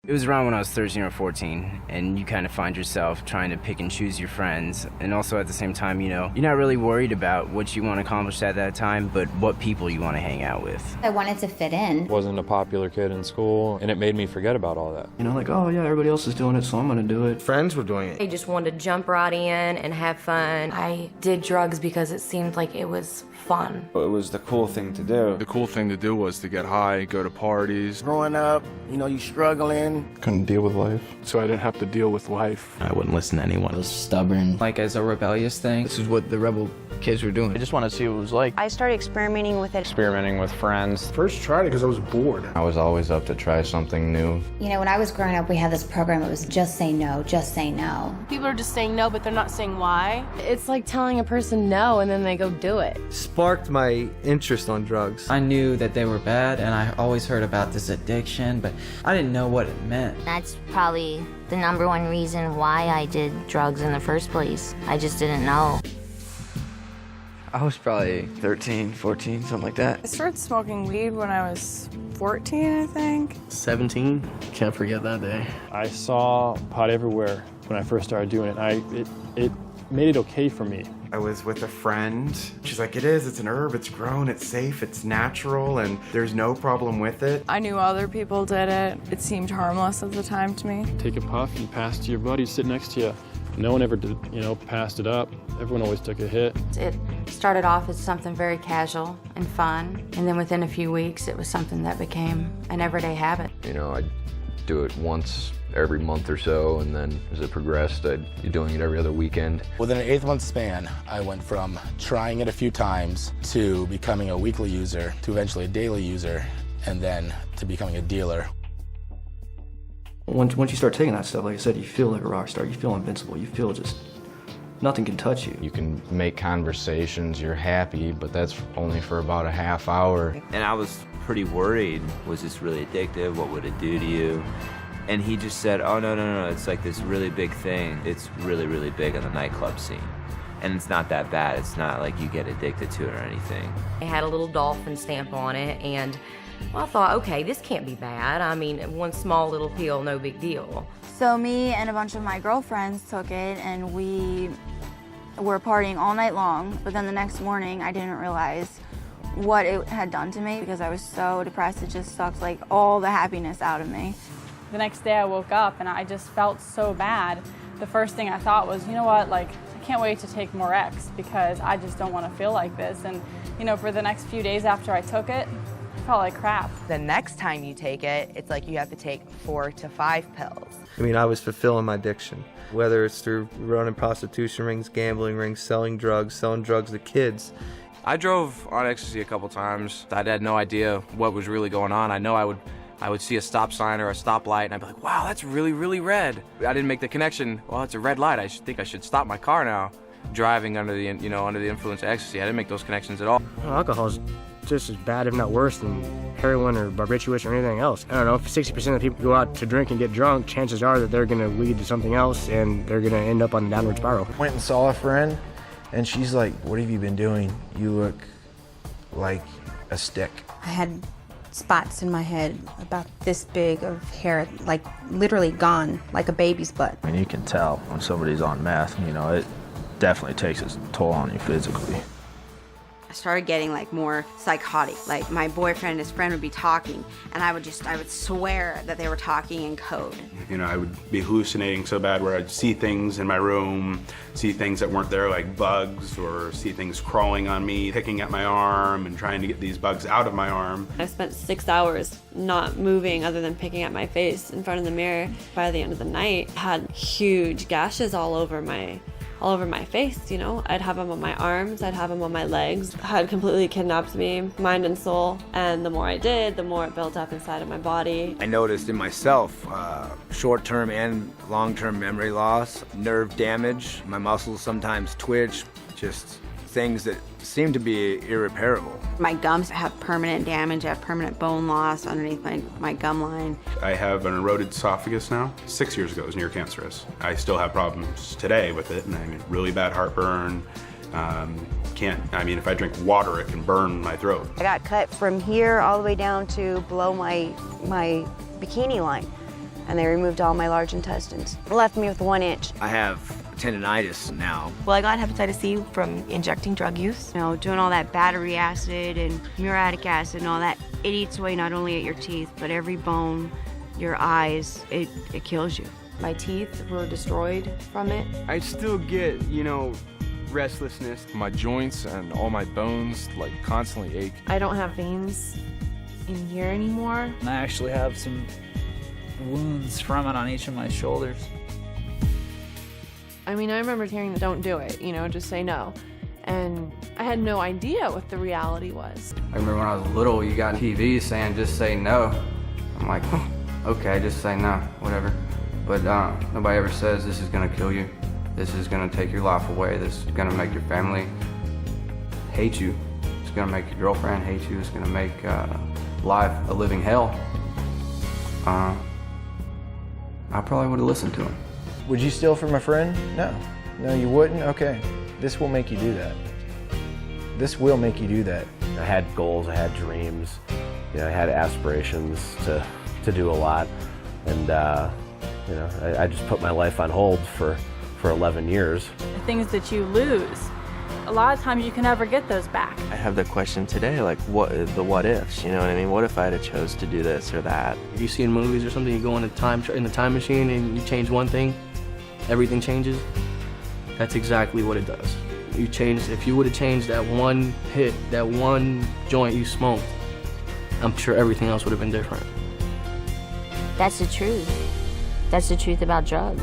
It was around when I was 13 or 14, and you kind of find yourself trying to pick and choose your friends, and also at the same time, you know, you're not really worried about what you want to accomplish at that time, but what people you want to hang out with. I wanted to fit in. Wasn't a popular kid in school, and it made me forget about all that. You know, like, oh yeah, everybody else is doing it, so I'm gonna do it. Friends were doing it. I just wanted to jump right in and have fun. I did drugs because it seemed like it was fun. It was the cool thing to do. The cool thing to do was to get high, go to parties. Growing up, you know, you struggling. Couldn't deal with life. So I didn't have to deal with life. I wouldn't listen to anyone. I was stubborn. Like as a rebellious thing. This is what the rebel kids were doing. I just wanted to see what it was like. I started experimenting with it. Experimenting with friends. First tried it because I was bored. I was always up to try something new. You know, when I was growing up, we had this program, it was just say no, just say no. People are just saying no, but they're not saying why. It's like telling a person no and then they go do it. Sparked my interest on drugs. I knew that they were bad, and I always heard about this addiction, but I didn't know what it meant. That's probably the #1 reason why I did drugs in the first place. I just didn't know. I was probably 13, 14, something like that. I started smoking weed when I was 14, I think. 17, can't forget that day. I saw pot everywhere when I first started doing it. It made it okay for me. I was with a friend. She's like, it's an herb, it's grown, it's safe, it's natural, and there's no problem with it. I knew other people did it. It seemed harmless at the time to me. Take a puff and pass to your buddy sitting next to you. No one ever did, passed it up. Everyone always took a hit. It started off as something very casual and fun, and then within a few weeks, it was something that became an everyday habit. You know, I'd do it once every month or so, and then as it progressed, I'd be doing it every other weekend. Within an 8-month span, I went from trying it a few times to becoming a weekly user, to eventually a daily user, and then to becoming a dealer. Once you start taking that stuff, like I said, you feel like a rock star. You feel invincible. You feel just nothing can touch you. You can make conversations, you're happy, but that's only for about a half hour. And I was pretty worried, was this really addictive? What would it do to you? And he just said, oh, no, it's like this really big thing. It's really, really big on the nightclub scene. And it's not that bad. It's not like you get addicted to it or anything. It had a little dolphin stamp on it, and I thought, okay, this can't be bad. I mean, one small little pill, no big deal. So me and a bunch of my girlfriends took it, and we were partying all night long, but then the next morning I didn't realize what it had done to me because I was so depressed. It just sucked like all the happiness out of me. The next day I woke up and I just felt so bad. The first thing I thought was, you know what, like, I can't wait to take more X because I just don't want to feel like this. And, for the next few days after I took it, I felt like crap. The next time you take it, it's like you have to take 4 to 5 pills. I mean, I was fulfilling my addiction, whether it's through running prostitution rings, gambling rings, selling drugs to kids. I drove on ecstasy a couple times. I had no idea what was really going on. I know I would see a stop sign or a stoplight, and I'd be like, wow, that's really, really red. I didn't make the connection. Well, it's a red light. I think I should stop my car now. Driving under the influence of ecstasy, I didn't make those connections at all. Alcohol's just as bad, if not worse, than heroin or barbiturates or anything else. I don't know, if 60% of people go out to drink and get drunk, chances are that they're going to lead to something else, and they're going to end up on a downward spiral. Went and saw a friend, and she's like, what have you been doing? You look like a stick. I had spots in my head about this big of hair, like literally gone, like a baby's butt. I mean, you can tell when somebody's on meth, it definitely takes its toll on you physically. I started getting like more psychotic. Like my boyfriend and his friend would be talking, and I would swear that they were talking in code. I would be hallucinating so bad where I'd see things in my room, see things that weren't there like bugs, or see things crawling on me, picking at my arm and trying to get these bugs out of my arm. I spent 6 hours not moving other than picking at my face in front of the mirror. By the end of the night, I had huge gashes all over my face, I'd have them on my arms, I'd have them on my legs. It had completely kidnapped me, mind and soul, and the more I did, the more it built up inside of my body. I noticed in myself short-term and long-term memory loss, nerve damage, my muscles sometimes twitch, just things that seem to be irreparable. My gums have permanent damage. I have permanent bone loss underneath my gum line. I have an eroded esophagus now. 6 years ago, it was near cancerous. I still have problems today with it, and I mean, really bad heartburn. If I drink water, it can burn my throat. I got cut from here all the way down to below my bikini line. and they removed all my large intestines. Left me with 1 inch. I have tendinitis now. Well, I got hepatitis C from injecting drug use. You know, doing all that battery acid and muriatic acid and all that, it eats away not only at your teeth, but every bone, your eyes, it kills you. My teeth were destroyed from it. I still get, restlessness. My joints and all my bones like constantly ache. I don't have veins in here anymore. I actually have some wounds from it on each of my shoulders. I mean, I remember hearing the don't do it, just say no. And I had no idea what the reality was. I remember when I was little, you got TV saying just say no. I'm like, okay, just say no, whatever. But nobody ever says this is gonna kill you. This is gonna take your life away. This is gonna make your family hate you. It's gonna make your girlfriend hate you. It's gonna make life a living hell. I probably would have listened to him. Would you steal from a friend? No. No, you wouldn't? Okay. This will make you do that. This will make you do that. I had goals, I had dreams, I had aspirations to do a lot. And, I just put my life on hold for 11 years. The things that you lose, a lot of times you can never get those back. I have the question today, like the what ifs, you know what I mean? What if I had chose to do this or that? If you see in movies or something, you go in the time machine and you change one thing, everything changes. That's exactly what it does. If you would have changed that one hit, that one joint you smoked, I'm sure everything else would have been different. That's the truth. That's the truth about drugs.